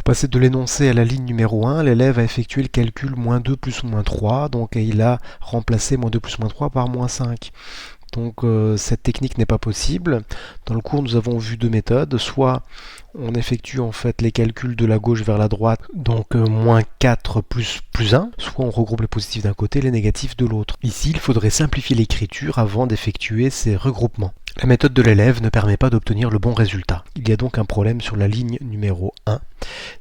passer de l'énoncé à la ligne numéro 1, l'élève a effectué le calcul -2 plus -3, donc il a remplacé -2 plus -3 par -5. Donc cette technique n'est pas possible. Dans le cours, nous avons vu deux méthodes. Soit on effectue en fait les calculs de la gauche vers la droite, donc -4 plus +1, soit on regroupe les positifs d'un côté et les négatifs de l'autre. Ici, il faudrait simplifier l'écriture avant d'effectuer ces regroupements. La méthode de l'élève ne permet pas d'obtenir le bon résultat. Il y a donc un problème sur la ligne numéro 1.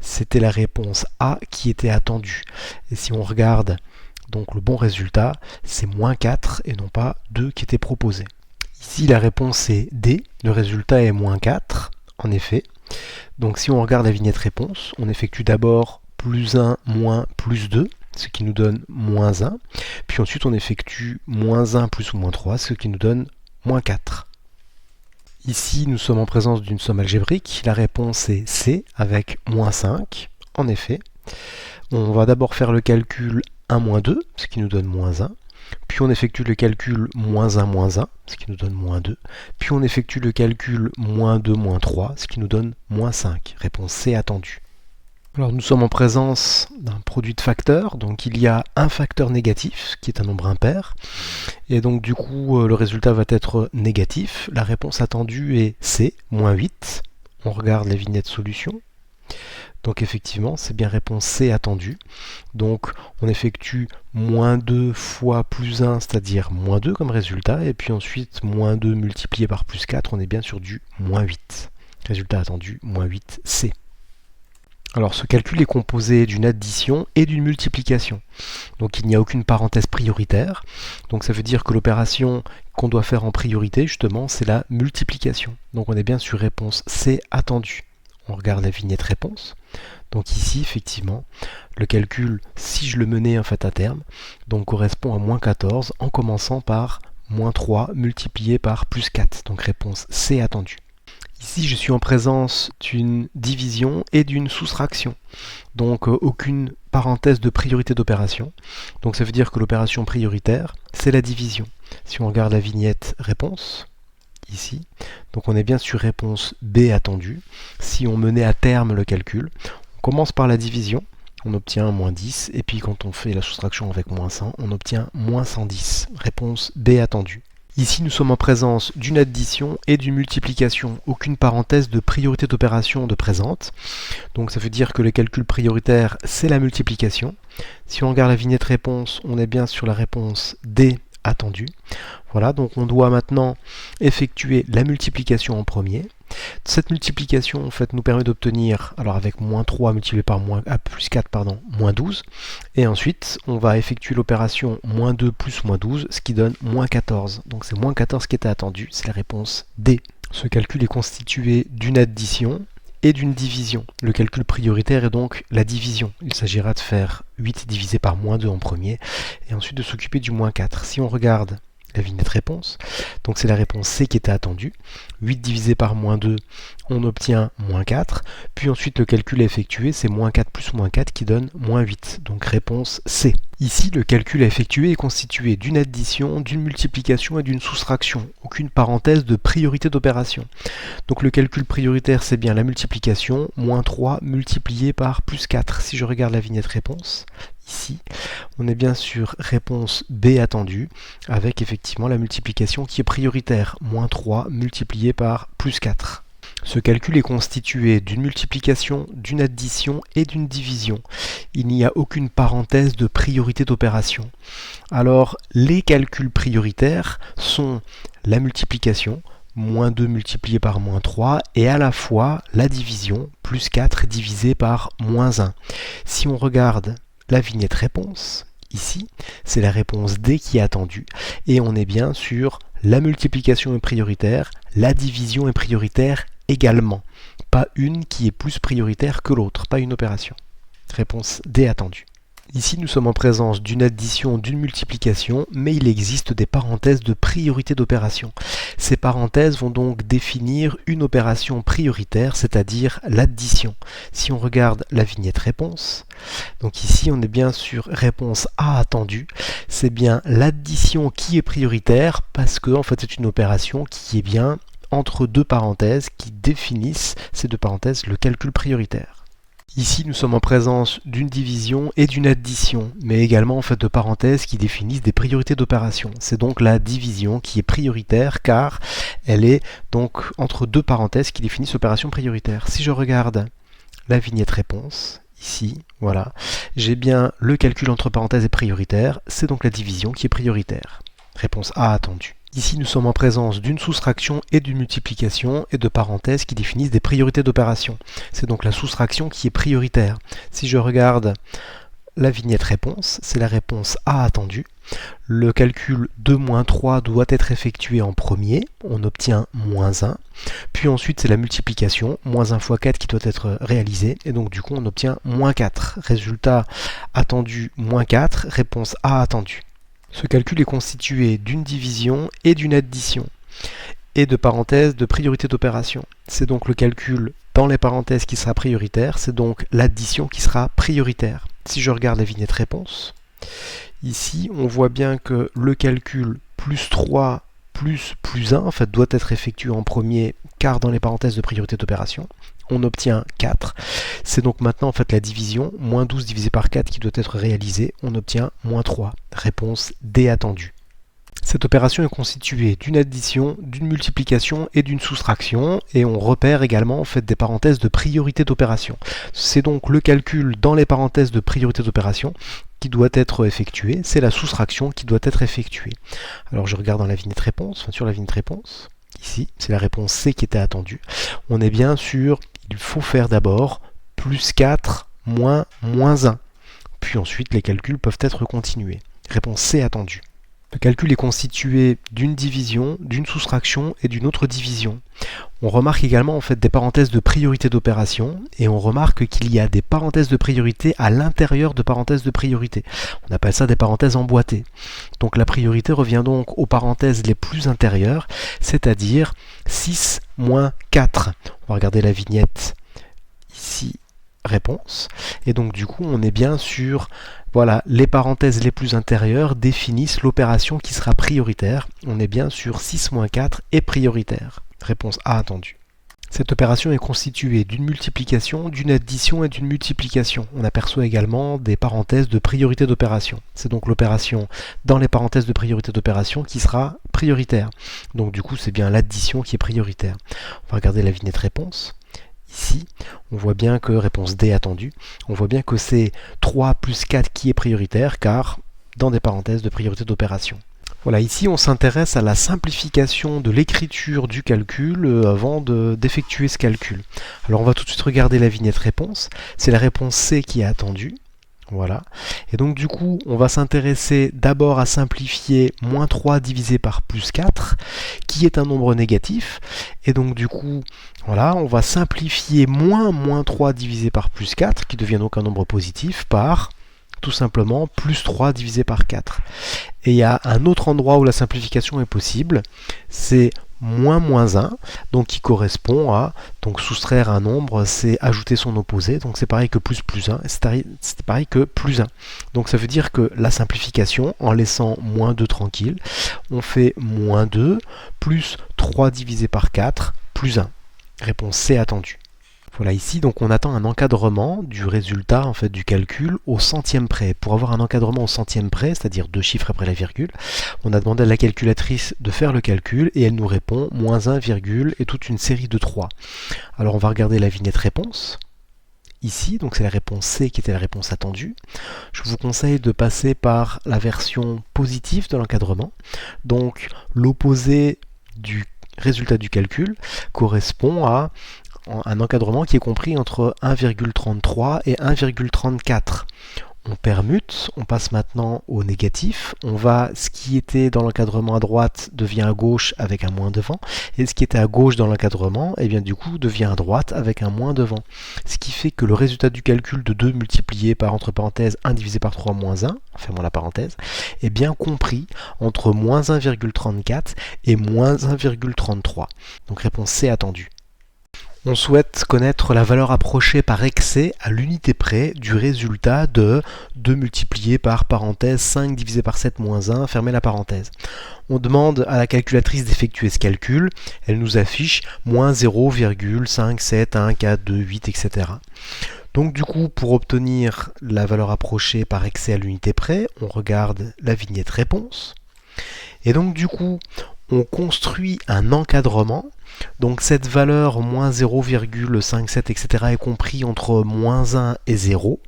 C'était la réponse A qui était attendue. Et si on regarde donc le bon résultat, c'est -4 et non pas 2 qui était proposé. Ici, la réponse est D. Le résultat est -4, en effet. Donc si on regarde la vignette réponse, on effectue d'abord +1 moins +2, ce qui nous donne -1. Puis ensuite, on effectue -1 plus ou -3, ce qui nous donne -4. Ici, nous sommes en présence d'une somme algébrique. La réponse est C avec -5. En effet, on va d'abord faire le calcul 1 2, ce qui nous donne -1. Puis on effectue le calcul -1 ce qui nous donne -2. Puis on effectue le calcul -2 3, ce qui nous donne -5. Réponse C attendue. Alors nous sommes en présence d'un produit de facteurs, donc il y a un facteur négatif qui est un nombre impair, et donc du coup le résultat va être négatif. La réponse attendue est C, -8. On regarde la vignette solution. Donc effectivement, c'est bien réponse C attendue. Donc on effectue -2 fois +1, c'est-à-dire -2 comme résultat, et puis ensuite -2 multiplié par +4, on est bien sur du -8. Résultat attendu, -8, C. Alors ce calcul est composé d'une addition et d'une multiplication. Donc il n'y a aucune parenthèse prioritaire. Donc ça veut dire que l'opération qu'on doit faire en priorité, justement, c'est la multiplication. Donc on est bien sur réponse C attendue. On regarde la vignette réponse. Donc ici, effectivement, le calcul, si je le menais en fait à terme, donc correspond à -14 en commençant par -3 multiplié par +4. Donc réponse C attendue. Ici, je suis en présence d'une division et d'une soustraction. Donc aucune parenthèse de priorité d'opération. Donc ça veut dire que l'opération prioritaire, c'est la division. Si on regarde la vignette réponse, ici, donc on est bien sur réponse B attendue. Si on menait à terme le calcul, on commence par la division, on obtient -10, et puis quand on fait la soustraction avec -100, on obtient -110. Réponse B attendue. Ici, nous sommes en présence d'une addition et d'une multiplication. Aucune parenthèse de priorité d'opération de présente. Donc ça veut dire que le calcul prioritaire, c'est la multiplication. Si on regarde la vignette réponse, on est bien sur la réponse D attendue. Voilà, donc on doit maintenant effectuer la multiplication en premier. Cette multiplication en fait nous permet d'obtenir, alors avec -3 multiplié par +4, -12. Et ensuite, on va effectuer l'opération -2 plus -12, ce qui donne -14. Donc c'est -14 qui était attendu, c'est la réponse D. Ce calcul est constitué d'une addition et d'une division. Le calcul prioritaire est donc la division. Il s'agira de faire 8 divisé par -2 en premier, et ensuite de s'occuper du -4. Si on regarde la vignette réponse, donc c'est la réponse C qui était attendue. 8 divisé par -2, on obtient -4, puis ensuite le calcul est effectué, c'est -4 plus -4 qui donne -8, donc réponse C. Ici, le calcul à effectuer est constitué d'une addition, d'une multiplication et d'une soustraction. Aucune parenthèse de priorité d'opération. Donc le calcul prioritaire, c'est bien la multiplication, -3 multiplié par +4. Si je regarde la vignette réponse, ici, on est bien sur réponse B attendue, avec effectivement la multiplication qui est prioritaire, -3 multiplié par +4. Ce calcul est constitué d'une multiplication, d'une addition et d'une division. Il n'y a aucune parenthèse de priorité d'opération. Alors, les calculs prioritaires sont la multiplication, -2 multiplié par -3, et à la fois la division, +4 divisé par -1. Si on regarde la vignette réponse, ici, c'est la réponse D qui est attendue, et on est bien sur la multiplication est prioritaire, la division est prioritaire également. Pas une qui est plus prioritaire que l'autre, pas une opération. Réponse D attendue. Ici, nous sommes en présence d'une addition, d'une multiplication, mais il existe des parenthèses de priorité d'opération. Ces parenthèses vont donc définir une opération prioritaire, c'est-à-dire l'addition. Si on regarde la vignette réponse, donc ici on est bien sur réponse A attendue, c'est bien l'addition qui est prioritaire parce que en fait c'est une opération qui est bien entre deux parenthèses qui définissent, ces deux parenthèses, le calcul prioritaire. Ici, nous sommes en présence d'une division et d'une addition, mais également en fait de parenthèses qui définissent des priorités d'opération. C'est donc la division qui est prioritaire car elle est donc entre deux parenthèses qui définissent l'opération prioritaire. Si je regarde la vignette réponse, ici, voilà, j'ai bien le calcul entre parenthèses est prioritaire, c'est donc la division qui est prioritaire. Réponse A attendue. Ici, nous sommes en présence d'une soustraction et d'une multiplication et de parenthèses qui définissent des priorités d'opération. C'est donc la soustraction qui est prioritaire. Si je regarde la vignette réponse, c'est la réponse A attendue. Le calcul 2-3 doit être effectué en premier, on obtient -1. Puis ensuite, c'est la multiplication, -1 fois 4 qui doit être réalisée, et donc du coup, on obtient -4. Résultat attendu -4, réponse A attendue. Ce calcul est constitué d'une division et d'une addition, et de parenthèses de priorité d'opération. C'est donc le calcul dans les parenthèses qui sera prioritaire, c'est donc l'addition qui sera prioritaire. Si je regarde la vignette réponse, ici on voit bien que le calcul +3 plus 1 en fait, doit être effectué en premier car dans les parenthèses de priorité d'opération, on obtient 4. C'est donc maintenant en fait la division, -12 divisé par 4 qui doit être réalisée, on obtient -3. Réponse D attendue. Cette opération est constituée d'une addition, d'une multiplication et d'une soustraction, et on repère également en fait des parenthèses de priorité d'opération. C'est donc le calcul dans les parenthèses de priorité d'opération qui doit être effectué, c'est la soustraction qui doit être effectuée. Alors je regarde dans la vignette réponse, enfin sur la vignette réponse, ici c'est la réponse C qui était attendue. On est bien sûr, il faut faire d'abord +4 -1, puis ensuite les calculs peuvent être continués. Réponse C attendue. Le calcul est constitué d'une division, d'une soustraction et d'une autre division. On remarque également en fait des parenthèses de priorité d'opération et on remarque qu'il y a des parenthèses de priorité à l'intérieur de parenthèses de priorité. On appelle ça des parenthèses emboîtées. Donc la priorité revient donc aux parenthèses les plus intérieures, c'est-à-dire 6 -4. On va regarder la vignette ici. Réponse. Et donc du coup, on est bien sur voilà, les parenthèses les plus intérieures définissent l'opération qui sera prioritaire. On est bien sur 6 -4 est prioritaire. Réponse A attendue. Cette opération est constituée d'une multiplication, d'une addition et d'une multiplication. On aperçoit également des parenthèses de priorité d'opération. C'est donc l'opération dans les parenthèses de priorité d'opération qui sera prioritaire. Donc du coup, c'est bien l'addition qui est prioritaire. On va regarder la vignette réponse. Ici, on voit bien que réponse D attendue, on voit bien que c'est 3 plus 4 qui est prioritaire car dans des parenthèses de priorité d'opération. Voilà, ici on s'intéresse à la simplification de l'écriture du calcul avant d'effectuer ce calcul. Alors on va tout de suite regarder la vignette réponse, c'est la réponse C qui est attendue. Voilà. Et donc du coup, on va s'intéresser d'abord à simplifier -3 divisé par +4, qui est un nombre négatif. Et donc du coup, voilà, on va simplifier -3 divisé par +4, qui devient donc un nombre positif, par tout simplement +3 divisé par 4. Et il y a un autre endroit où la simplification est possible, c'est -1, donc qui correspond à donc soustraire un nombre, c'est ajouter son opposé, donc c'est pareil que +1, c'est pareil que +1. Donc ça veut dire que la simplification, en laissant -2 tranquille, on fait -2 plus 3 divisé par 4 +1. Réponse C attendue. Voilà, ici donc on attend un encadrement du résultat en fait du calcul au centième près. Pour avoir un encadrement au centième près, c'est-à-dire 2 chiffres après la virgule, on a demandé à la calculatrice de faire le calcul et elle nous répond -1, et toute une série de 3. Alors on va regarder la vignette réponse. Ici, donc c'est la réponse C qui était la réponse attendue. Je vous conseille de passer par la version positive de l'encadrement. Donc l'opposé du résultat du calcul correspond à un encadrement qui est compris entre 1,33 et 1,34. On permute, on passe maintenant au négatif. Ce qui était dans l'encadrement à droite devient à gauche avec un moins devant, et ce qui était à gauche dans l'encadrement, et bien du coup devient à droite avec un moins devant. Ce qui fait que le résultat du calcul de 2 multiplié par entre parenthèses 1 divisé par 3 moins 1, fermons la parenthèse, est bien compris entre -1,34 et -1,33. Donc réponse C attendue. On souhaite connaître la valeur approchée par excès à l'unité près du résultat de 2 multiplié par parenthèse 5 divisé par 7 moins 1, fermez la parenthèse. On demande à la calculatrice d'effectuer ce calcul, elle nous affiche -0,57142, 8, etc. Donc du coup, pour obtenir la valeur approchée par excès à l'unité près, on regarde la vignette réponse. Et donc du coup, on construit un encadrement. Donc cette valeur moins 0,57 etc. est compris entre moins 1 et 0.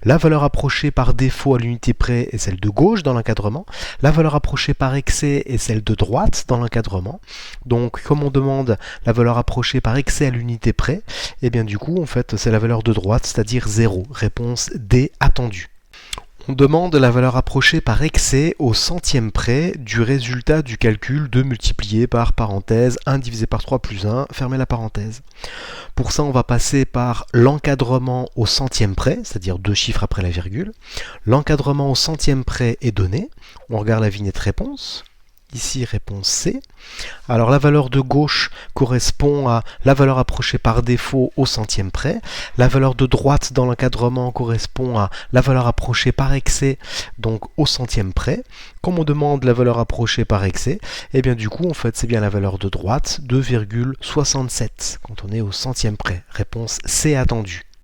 La valeur approchée par défaut à l'unité près est celle de gauche dans l'encadrement. La valeur approchée par excès est celle de droite dans l'encadrement. Donc comme on demande la valeur approchée par excès à l'unité près, et bien du coup en fait c'est la valeur de droite, c'est-à-dire 0. Réponse D attendue. On demande la valeur approchée par excès au centième près du résultat du calcul de multiplier par parenthèse 1 divisé par 3 plus 1, fermez la parenthèse. Pour ça, on va passer par l'encadrement au centième près, c'est-à-dire 2 chiffres après la virgule. L'encadrement au centième près est donné. On regarde la vignette réponse. Ici, réponse C. Alors la valeur de gauche correspond à la valeur approchée par défaut au centième près. La valeur de droite dans l'encadrement correspond à la valeur approchée par excès, donc au centième près. Comme on demande la valeur approchée par excès, et bien du coup en fait c'est bien la valeur de droite, 2,67 quand on est au centième près. Réponse C attendue.